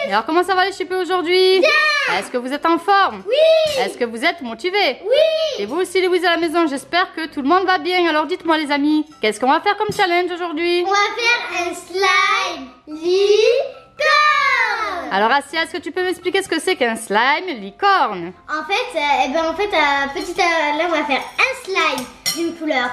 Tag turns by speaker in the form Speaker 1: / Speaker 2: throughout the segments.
Speaker 1: Et alors comment ça va les chipus aujourd'hui?
Speaker 2: Bien.
Speaker 1: Est-ce que vous êtes en forme?
Speaker 2: Oui.
Speaker 1: Est-ce que vous êtes motivés?
Speaker 2: Oui.
Speaker 1: Et vous aussi Louise à la maison, j'espère que tout le monde va bien. Alors dites-moi les amis, qu'est-ce qu'on va faire comme challenge aujourd'hui?
Speaker 2: On va faire un slime licorne.
Speaker 1: Alors Asia, est-ce que tu peux m'expliquer ce que c'est qu'un slime licorne?
Speaker 2: En fait, là on va faire un slime d'une couleur.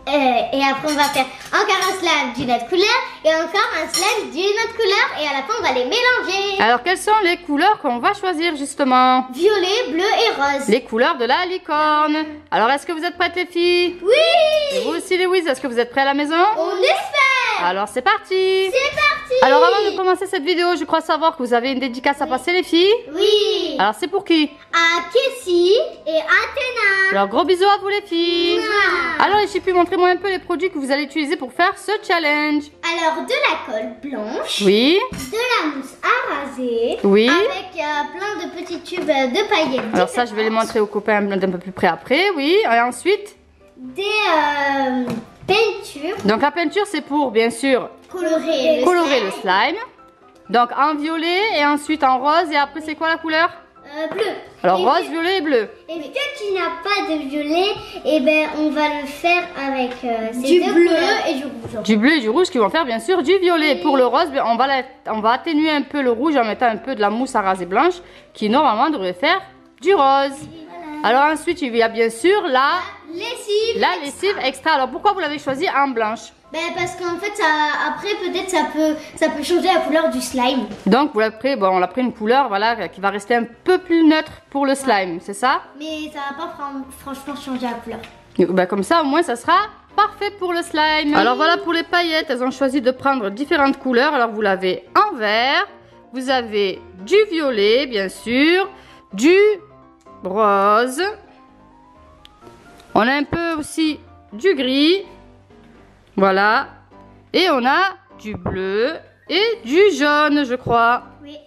Speaker 2: Et après on va faire encore un slime d'une autre couleur et encore un slime d'une autre couleur et à la fin on va les mélanger.
Speaker 1: Alors quelles sont les couleurs qu'on va choisir justement?
Speaker 2: Violet, bleu et rose.
Speaker 1: Les couleurs de la licorne. Alors est-ce que vous êtes prêtes les filles?
Speaker 2: Oui.
Speaker 1: Et vous aussi Louise, est-ce que vous êtes prêts à la maison?
Speaker 2: On espère.
Speaker 1: Alors c'est parti.
Speaker 2: C'est parti.
Speaker 1: Alors avant de commencer cette vidéo, je crois savoir que vous avez une dédicace à passer les filles.
Speaker 2: Oui.
Speaker 1: Alors c'est pour qui?
Speaker 2: À Kessie et Athéna.
Speaker 1: Alors gros bisous à vous les filles.
Speaker 2: Mouah.
Speaker 1: Alors les chipus, montrez-moi un peu les produits que vous allez utiliser pour faire ce challenge.
Speaker 2: Alors de la colle blanche.
Speaker 1: Oui.
Speaker 2: De la mousse à raser.
Speaker 1: Oui.
Speaker 2: Avec plein de petits tubes de paillettes.
Speaker 1: Alors ça je vais les montrer aux copains d'un peu plus près après. Oui. Et ensuite?
Speaker 2: Des peintures.
Speaker 1: Donc la peinture c'est pour bien sûr
Speaker 2: Colorer
Speaker 1: le slime. Donc en violet et ensuite en rose et après c'est quoi la couleur?
Speaker 2: Bleu.
Speaker 1: Alors
Speaker 2: Et
Speaker 1: rose, violet et bleu.
Speaker 2: Et vu que tu n'as pas de violet, et ben on va le faire avec du bleu et du rouge.
Speaker 1: Du bleu et du rouge qui vont faire bien sûr du violet. Pour le rose, on va atténuer un peu le rouge en mettant un peu de la mousse à raser blanche qui normalement devrait faire du rose.
Speaker 2: Voilà.
Speaker 1: Alors ensuite il y a bien sûr la
Speaker 2: Lessive.
Speaker 1: extra. Alors pourquoi vous l'avez choisie en blanche?
Speaker 2: Ben parce qu'en fait après peut-être ça peut changer la couleur du slime.
Speaker 1: Donc vous l'avez pris, bon, on a pris une couleur voilà qui va rester un peu plus neutre pour le slime, c'est ça?
Speaker 2: Mais ça va pas franchement changer la couleur.
Speaker 1: Ben, comme ça au moins ça sera parfait pour le slime. Alors voilà pour les paillettes, elles ont choisi de prendre différentes couleurs. Alors vous l'avez en vert, vous avez du violet bien sûr, du rose, on a un peu aussi du gris, voilà, et on a du bleu et du jaune je crois.
Speaker 2: Oui.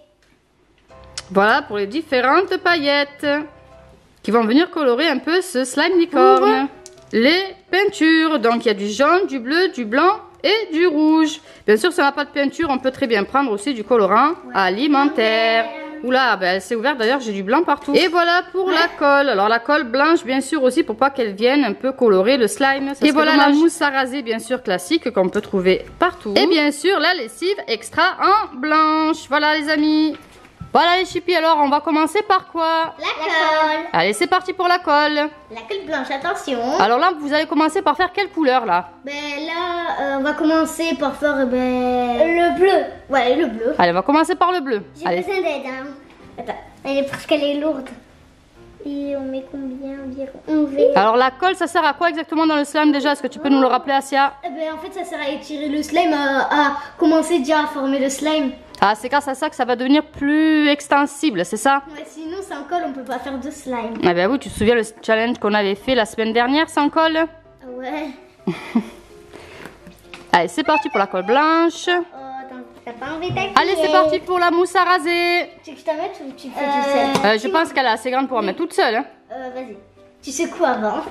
Speaker 1: Voilà pour les différentes paillettes qui vont venir colorer un peu ce slime licorne. Les peintures, donc il y a du jaune, du bleu, du blanc et du rouge. Bien sûr si on n'a pas de peinture on peut très bien prendre aussi du colorant alimentaire. Oula, ben, c'est ouvert d'ailleurs, j'ai du blanc partout. Et voilà pour la colle. Alors la colle blanche bien sûr aussi pour pas qu'elle vienne un peu colorer le slime. Et voilà la mousse à raser bien sûr classique qu'on peut trouver partout. Et bien sûr la lessive extra en blanche. Voilà les amis. Voilà les chipis, alors on va commencer par quoi?
Speaker 2: La colle.
Speaker 1: Allez c'est parti pour la colle.
Speaker 2: La colle blanche, attention.
Speaker 1: Alors là vous allez commencer par faire quelle couleur là?
Speaker 2: Ben là, on va commencer par faire le bleu. Ouais, le bleu.
Speaker 1: Allez on va commencer par le bleu.
Speaker 2: J'ai
Speaker 1: Allez.
Speaker 2: besoin d'aide. Hein. Attends, elle est lourde. Et on met combien environ? On met...
Speaker 1: Alors la colle ça sert à quoi exactement dans le slime déjà? Est-ce que tu peux nous le rappeler Asia?
Speaker 2: Ben, en fait ça sert à étirer le slime, à commencer déjà à former le slime.
Speaker 1: Ah c'est grâce à ça que ça va devenir plus extensible, c'est ça?
Speaker 2: Ouais, sinon sans colle on peut pas faire de slime.
Speaker 1: Ah ben oui, tu te souviens le challenge qu'on avait fait la semaine dernière sans colle?
Speaker 2: Ouais.
Speaker 1: Allez c'est parti pour la colle blanche.
Speaker 2: Oh, attends, t'as pas envie d'activer.
Speaker 1: Allez c'est parti pour la mousse à raser.
Speaker 2: Tu veux que je t'en mette ou tu fais tout seul?
Speaker 1: Je pense qu'elle est assez grande pour en mettre toute seule. Hein.
Speaker 2: Vas-y. Tu sais quoi avant?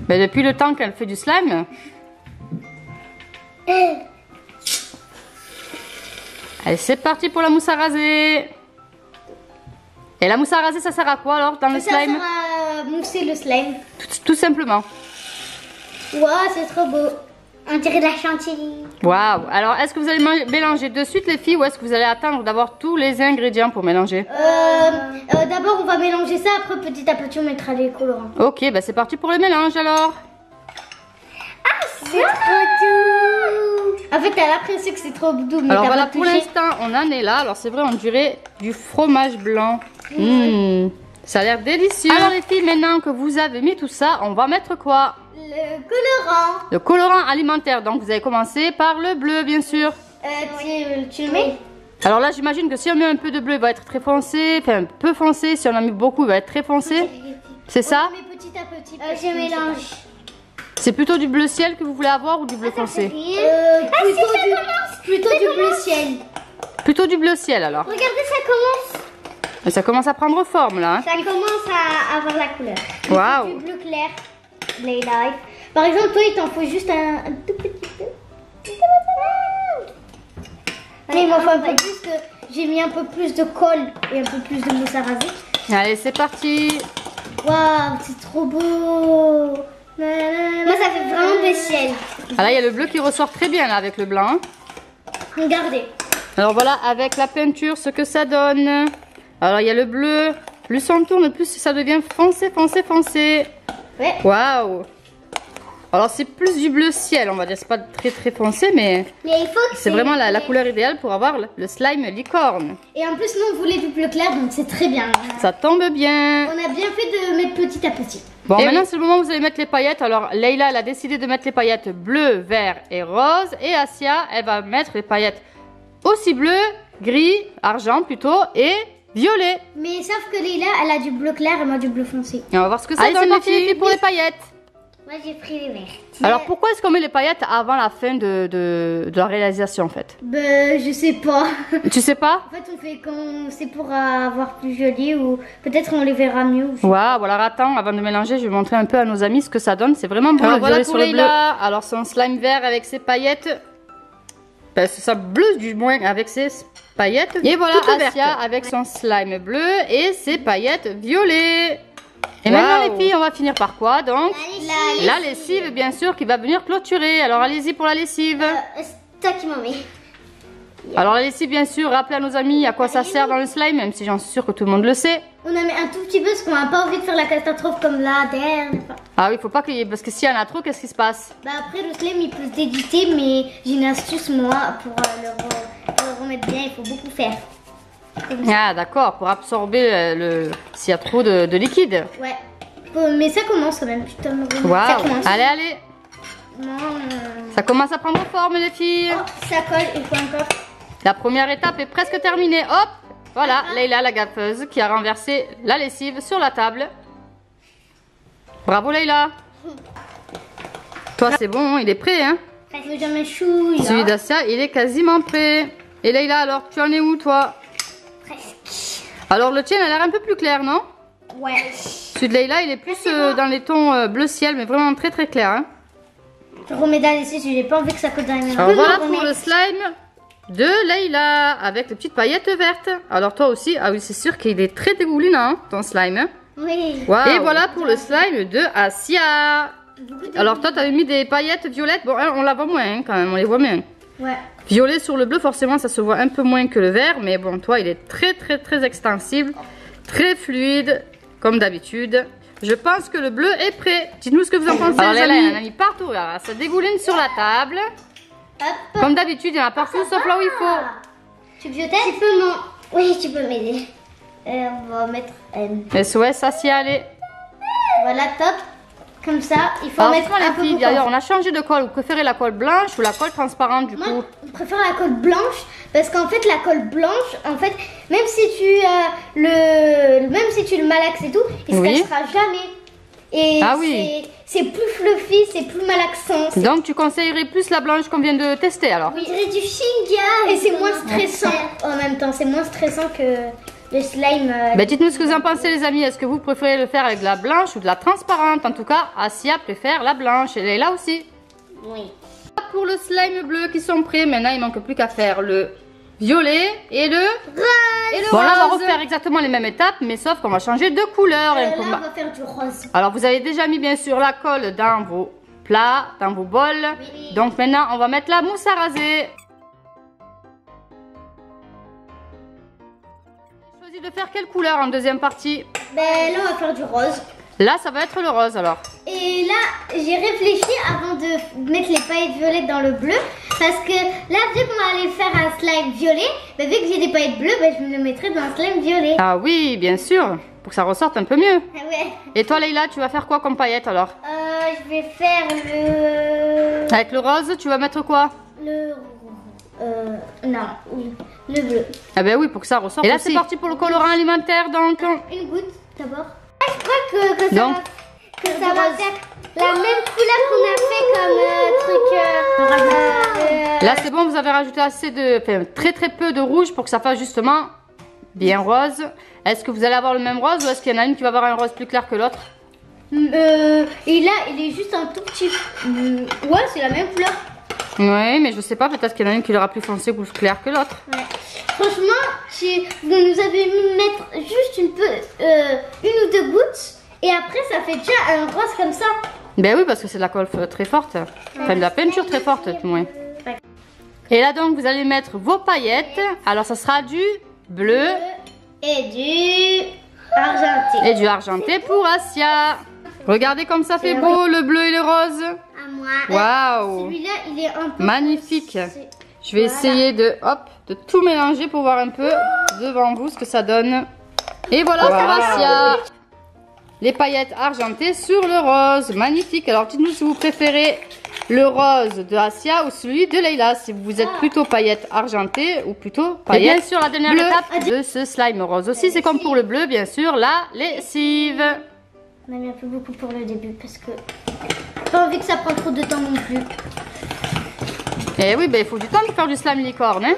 Speaker 1: Mais depuis le temps qu'elle fait du slime. Allez, c'est parti pour la mousse à raser. Et la mousse à raser, ça sert à quoi alors dans le
Speaker 2: Ça
Speaker 1: slime?
Speaker 2: sert à mousser le slime.
Speaker 1: Tout simplement.
Speaker 2: Waouh, c'est trop beau. On dirait de la chantilly.
Speaker 1: Waouh. Alors, est-ce que vous allez mélanger de suite les filles ou est-ce que vous allez attendre d'avoir tous les ingrédients pour mélanger?
Speaker 2: D'abord, on va mélanger ça. Après, petit à petit, on mettra les colorants.
Speaker 1: Ok, bah c'est parti pour le mélange alors.
Speaker 2: C'est trop doux. En fait, t'as l'impression que c'est trop doux. Mais
Speaker 1: Alors
Speaker 2: t'as
Speaker 1: voilà,
Speaker 2: pas
Speaker 1: pour
Speaker 2: touché.
Speaker 1: l'instant, on en est là. Alors c'est vrai, on dirait du fromage blanc. Ça a l'air délicieux. Alors les filles, maintenant que vous avez mis tout ça, on va mettre quoi?
Speaker 2: Le colorant.
Speaker 1: Le colorant alimentaire. Donc vous avez commencé par le bleu, bien sûr.
Speaker 2: Tu le mets?
Speaker 1: Alors là, j'imagine que si on met un peu de bleu, il va être très foncé. Enfin, un peu foncé. Si on en met beaucoup, il va être très foncé. C'est ça?
Speaker 2: On met petit à petit. Je mélange.
Speaker 1: C'est plutôt du bleu ciel que vous voulez avoir ou du bleu foncé?
Speaker 2: Plutôt du bleu ciel.
Speaker 1: Plutôt du bleu ciel alors.
Speaker 2: Regardez, ça commence.
Speaker 1: Et ça commence à prendre forme là. Hein.
Speaker 2: Ça commence à avoir la couleur.
Speaker 1: Waouh.
Speaker 2: Du bleu clair. Play life. Par exemple, toi, il t'en faut juste un tout petit peu. Allez, il m'en faut un peu plus que j'ai mis un peu plus de colle et un peu plus de mousse à raser.
Speaker 1: Allez, c'est parti.
Speaker 2: Waouh, c'est trop beau. Moi, ça fait vraiment des ciels.
Speaker 1: Ah là, il y a le bleu qui ressort très bien là avec le blanc.
Speaker 2: Regardez.
Speaker 1: Alors voilà, avec la peinture, ce que ça donne. Alors il y a le bleu. Plus on tourne, plus ça devient foncé, foncé, foncé.
Speaker 2: Ouais.
Speaker 1: Waouh. Alors c'est plus du bleu ciel, on va dire. C'est pas très très foncé, mais
Speaker 2: il faut que
Speaker 1: c'est vraiment la couleur idéale pour avoir le slime licorne.
Speaker 2: Et en plus, nous, on voulait du bleu clair, donc c'est très bien.
Speaker 1: Ça tombe bien.
Speaker 2: On a bien fait de mettre petit à petit.
Speaker 1: Bon, maintenant c'est le moment où vous allez mettre les paillettes. Alors Leïla, elle a décidé de mettre les paillettes bleu, vert et rose. Et Assia, elle va mettre les paillettes aussi bleu, gris, argent plutôt, et violet.
Speaker 2: Mais sauf que Leïla, elle a du bleu clair et moi du bleu foncé.
Speaker 1: Et on va voir ce que ça donne les filles pour les paillettes.
Speaker 2: Moi, j'ai pris les verts.
Speaker 1: Alors pourquoi est-ce qu'on met les paillettes avant la fin de la réalisation en fait?
Speaker 2: Ben, je sais pas.
Speaker 1: Tu sais pas?
Speaker 2: En fait, on fait quand c'est pour avoir plus joli ou peut-être on les verra mieux.
Speaker 1: Waouh, alors attends, avant de mélanger, je vais montrer un peu à nos amis ce que ça donne. C'est vraiment bon. Alors le violet sur le bleu. Alors son slime vert avec ses paillettes. Ben, c'est ça bleu du moins avec ses paillettes. Et voilà Assia avec son slime bleu et ses paillettes violet. Et maintenant les filles, on va finir par quoi donc? La lessive bien sûr qui va venir clôturer. Alors allez-y pour la lessive.
Speaker 2: C'est toi qui m'en mets.
Speaker 1: Alors la lessive bien sûr, rappelez à nos amis à quoi ça sert dans le slime, même si j'en suis sûre que tout le monde le sait.
Speaker 2: On en met un tout petit peu parce qu'on n'a pas envie de faire la catastrophe comme la dernière.
Speaker 1: Ah oui, il faut pas qu'il y ait, parce que s'il y en a trop, qu'est-ce qui se passe?
Speaker 2: Bah après le slime il peut s'éditer, mais j'ai une astuce moi pour le remettre bien, il faut beaucoup faire.
Speaker 1: Ah d'accord, pour absorber s'il y a trop de liquide.
Speaker 2: Ouais, mais ça commence quand même. Putain,
Speaker 1: waouh.
Speaker 2: Ça commence.
Speaker 1: Allez, allez.
Speaker 2: Non.
Speaker 1: Ça commence à prendre forme les filles.
Speaker 2: Oh, ça colle, il faut encore.
Speaker 1: La première étape est presque terminée. Hop, voilà, Leïla la gaffeuse qui a renversé la lessive sur la table. Bravo Leïla. Toi c'est bon, il est prêt hein? Celui d'Assia, il est quasiment prêt. Et Leïla alors, tu en es où toi?
Speaker 2: Presque.
Speaker 1: Alors le tien a l'air un peu plus clair, non?
Speaker 2: Ouais.
Speaker 1: Celui de Leïla, il est plus dans les tons bleu ciel, mais vraiment très très clair. Hein?
Speaker 2: Je remets dans les j'ai pas envie que ça colle dans les mains.
Speaker 1: Alors voilà pour le slime de Leïla avec les petites paillettes vertes. Alors toi aussi, ah oui c'est sûr qu'il est très dégoulinant hein, ton slime. Hein?
Speaker 2: Oui.
Speaker 1: Wow. Et voilà pour le slime de Assia. Alors toi tu avais mis des paillettes violettes, bon on la voit moins hein, quand même, on les voit moins.
Speaker 2: Ouais.
Speaker 1: Violet sur le bleu forcément ça se voit un peu moins que le vert, mais bon toi il est très très très extensible, très fluide comme d'habitude. Je pense que le bleu est prêt. Dites-nous ce que vous en pensez. Alors les amis, on a mis partout, là. Ça dégouline sur la table. Hop. Comme d'habitude, il y en a partout sauf là où il faut.
Speaker 2: Tu veux que je t'aide? Tu peux non. Oui, tu peux m'aider. On va mettre
Speaker 1: SOS, Assia, allez.
Speaker 2: Voilà, top. Comme ça, il faut mettre un peu beaucoup.
Speaker 1: D'ailleurs, on a changé de colle. Vous préférez la colle blanche ou la colle transparente du coup?
Speaker 2: On préfère la colle blanche parce qu'en fait, la colle blanche, en fait, même si tu le malaxes et tout, il se cassera jamais. Et c'est plus fluffy, c'est plus malaxant.
Speaker 1: Donc, tu conseillerais plus la blanche qu'on vient de tester alors?
Speaker 2: Oui, je dirais du chewing-gum. Et c'est moins stressant en même temps. C'est moins stressant que le slime.
Speaker 1: Dites-nous ce que vous en pensez les amis. Est-ce que vous préférez le faire avec de la blanche ou de la transparente? En tout cas, Assia préfère la blanche. Elle est là aussi.
Speaker 2: Oui.
Speaker 1: Pour le slime bleu qui sont prêts, maintenant il manque plus qu'à faire le violet et le rose. Bon là on va refaire exactement les mêmes étapes, mais sauf qu'on va changer de couleur.
Speaker 2: Là on va faire du rose.
Speaker 1: Alors vous avez déjà mis bien sûr la colle dans vos plats, dans vos bols.
Speaker 2: Oui.
Speaker 1: Donc maintenant on va mettre la mousse à raser. Choisis de faire quelle couleur en deuxième partie?
Speaker 2: Là on va faire du rose.
Speaker 1: Là ça va être le rose alors.
Speaker 2: Et là j'ai réfléchi avant de mettre les paillettes violettes dans le bleu. Parce que là vu qu'on allait faire un slime violet, vu que j'ai des paillettes bleues, je me le mettrai dans un slime violet.
Speaker 1: Ah oui bien sûr, pour que ça ressorte un peu mieux.
Speaker 2: Ah ouais.
Speaker 1: Et toi Leïla, tu vas faire quoi comme paillettes alors?
Speaker 2: Je vais faire le...
Speaker 1: Avec le rose, tu vas mettre quoi?
Speaker 2: Non, oui, le bleu.
Speaker 1: Ah ben oui, pour que ça ressorte. Et là c'est parti pour le colorant alimentaire donc.
Speaker 2: Une goutte d'abord. Je crois que ça va faire la même couleur qu'on a fait comme
Speaker 1: Là c'est bon, vous avez rajouté assez de, très très peu de rouge pour que ça fasse justement bien rose. Est-ce que vous allez avoir le même rose ou est-ce qu'il y en a une qui va avoir un rose plus clair que l'autre?
Speaker 2: Et là il est juste un tout petit. Ouais, c'est la même couleur.
Speaker 1: Oui, mais je sais pas, peut-être qu'il y en a une qui aura plus foncé ou plus clair que l'autre.
Speaker 2: Ouais. Franchement, vous nous avez mis mettre juste une ou deux gouttes. Et après, ça fait déjà un rose comme ça.
Speaker 1: Ben oui, parce que c'est de la colle très forte. Enfin, de la peinture très forte, du moins. Et là, donc, vous allez mettre vos paillettes. Alors, ça sera du bleu.
Speaker 2: Et du argenté.
Speaker 1: Et du argenté pour Asia. Regardez comme ça fait beau, le bleu et le rose.
Speaker 2: À moi.
Speaker 1: Waouh.
Speaker 2: Celui-là, il est un peu...
Speaker 1: Magnifique. Je vais essayer de tout mélanger pour voir un peu devant vous ce que ça donne. Et voilà pour Asia. Les paillettes argentées sur le rose. Magnifique. Alors dites-nous si vous préférez le rose de Asia ou celui de Leila. Si vous êtes plutôt paillettes argentées ou plutôt paillettes. Et bien sûr, la dernière étape de ce slime rose aussi, c'est comme pour le bleu, bien sûr, la lessive.
Speaker 2: On a mis un peu beaucoup pour le début parce que pas envie que ça prenne trop de temps non plus.
Speaker 1: Et oui, ben il faut du temps pour faire du slime licorne. Hein.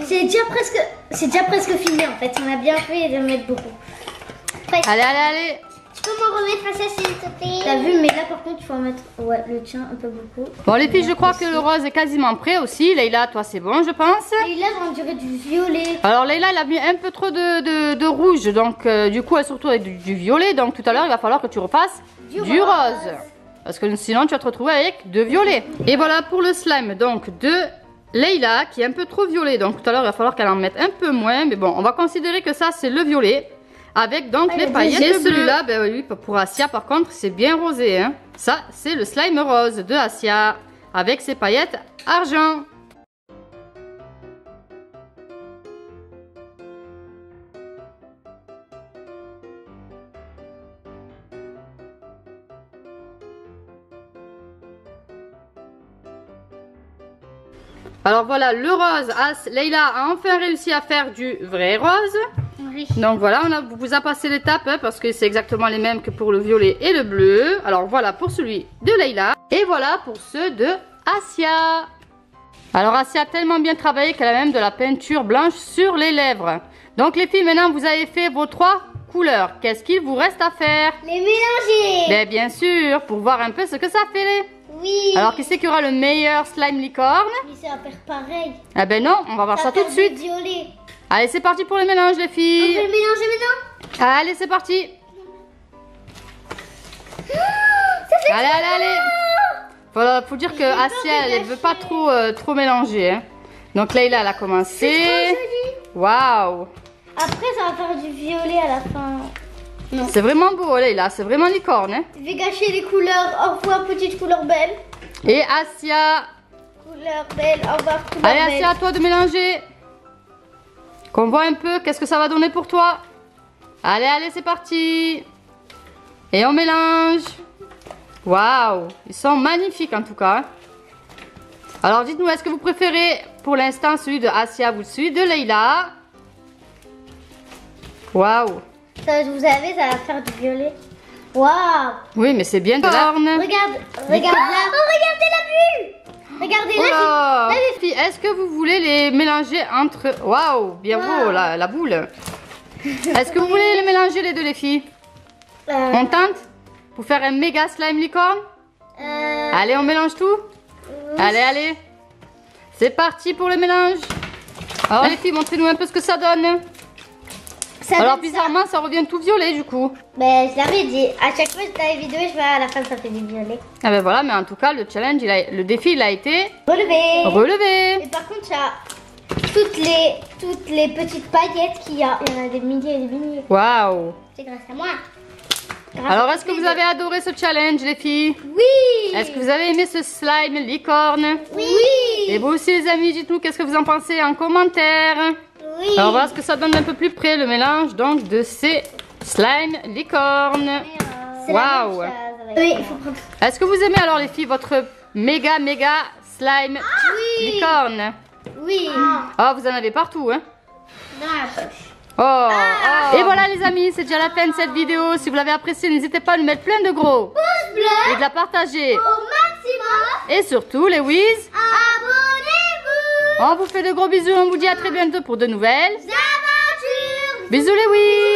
Speaker 2: C'est déjà presque fini en fait. On a bien fait de mettre beaucoup. Après,
Speaker 1: allez, allez, allez.
Speaker 2: Tu peux m'en remettre ça s'il te plaît. T'as vu, mais là par contre il faut en mettre le tien un peu beaucoup.
Speaker 1: Bon les filles, je crois que le rose est quasiment prêt aussi. Leila, toi c'est bon je pense.
Speaker 2: Leila, on dirait du violet.
Speaker 1: Alors Leila, elle a mis un peu trop de rouge. Donc du coup elle surtout avec du violet. Donc tout à l'heure il va falloir que tu refasses du rose. Parce que sinon tu vas te retrouver avec de violet. Et voilà pour le slime donc de Leila qui est un peu trop violet. Donc tout à l'heure il va falloir qu'elle en mette un peu moins. Mais bon, on va considérer que ça c'est le violet. Avec donc les paillettes bleues. Celui-là, ben oui, pour Asia par contre, c'est bien rosé. Hein. Ça, c'est le slime rose de Asia. Avec ses paillettes argent. Alors voilà, le rose, Leila a enfin réussi à faire du vrai rose. Oui. Donc voilà, on vous a passé l'étape hein, parce que c'est exactement les mêmes que pour le violet et le bleu. Alors voilà pour celui de Leila. Et voilà pour ceux de Asia. Alors Asia a tellement bien travaillé qu'elle a même de la peinture blanche sur les lèvres. Donc les filles, maintenant vous avez fait vos 3 couleurs. Qu'est-ce qu'il vous reste à faire?
Speaker 2: Les mélanger.
Speaker 1: Ben, bien sûr, pour voir un peu ce que ça fait.
Speaker 2: Oui.
Speaker 1: Alors qui c'est qui aura le meilleur slime licorne?
Speaker 2: Mais ça va faire pareil.
Speaker 1: Ah ben non, on va voir ça tout de suite.
Speaker 2: Violet.
Speaker 1: Allez, c'est parti pour le mélange les filles.
Speaker 2: On peut le mélanger maintenant?
Speaker 1: Allez, c'est parti. Allez. Voilà, faut dire que Asia, elle veut pas trop mélanger. Hein. Donc Leila, elle a commencé. Waouh.
Speaker 2: Après, ça va faire du violet à la fin.
Speaker 1: C'est vraiment beau, Leila. C'est vraiment licorne. Hein.
Speaker 2: Je vais gâcher les couleurs. Au revoir, petite couleur belle.
Speaker 1: Et Asia.
Speaker 2: Couleur belle. Au revoir, couleur belle.
Speaker 1: Allez, Asia, à toi de mélanger. Qu'on voit un peu qu'est-ce que ça va donner pour toi. Allez, c'est parti. Et on mélange. Waouh, ils sont magnifiques en tout cas. Alors dites-nous, est-ce que vous préférez pour l'instant celui de Asia ou celui de Leila? Waouh.
Speaker 2: Ça, vous savez, ça va faire du violet. Waouh.
Speaker 1: Oui, mais c'est bien de
Speaker 2: Regarde là. Oh, regardez la bulle. Regardez
Speaker 1: là. Les filles, est-ce que vous voulez les mélanger entre... Waouh, bien beau la boule. Est-ce que vous voulez les mélanger les deux les filles? On tente? Pour faire un méga slime licorne? Allez, on mélange tout? Allez. C'est parti pour le mélange. Alors les filles, montrez-nous un peu ce que ça donne. Alors bizarrement, ça revient tout violet du coup.
Speaker 2: Ben, je l'avais dit. À chaque fois que dans les vidéos, je vois à la fin, ça fait du violet.
Speaker 1: Ah ben voilà, mais en tout cas, le challenge, le défi, il a été...
Speaker 2: Relevé. Et par contre, il y a toutes les petites paillettes qu'il y a. Il y en a des milliers et des milliers.
Speaker 1: Waouh.
Speaker 2: C'est grâce à moi.
Speaker 1: Alors, est-ce que vous avez adoré ce challenge, les filles?
Speaker 2: Oui.
Speaker 1: Est-ce que vous avez aimé ce slime licorne?
Speaker 2: Oui.
Speaker 1: Et vous aussi, les amis, dites-nous qu'est-ce que vous en pensez en commentaire.
Speaker 2: Oui.
Speaker 1: Alors, voilà ce que ça donne un peu plus près, le mélange donc de ces slime licorne. Waouh.
Speaker 2: Oui, il faut prendre.
Speaker 1: Est-ce que vous aimez alors, les filles, votre méga slime licorne?
Speaker 2: Oui.
Speaker 1: Oh, vous en avez partout, hein?
Speaker 2: Dans la poche.
Speaker 1: Et voilà les amis, c'est déjà la fin de cette vidéo. Si vous l'avez apprécié, n'hésitez pas à nous mettre plein de gros
Speaker 2: pouces bleus
Speaker 1: et de la partager
Speaker 2: au maximum.
Speaker 1: Et surtout les whiz,
Speaker 2: abonnez-vous.
Speaker 1: On vous fait de gros bisous, on vous dit à très bientôt pour de nouvelles
Speaker 2: aventures.
Speaker 1: Bisous les whiz.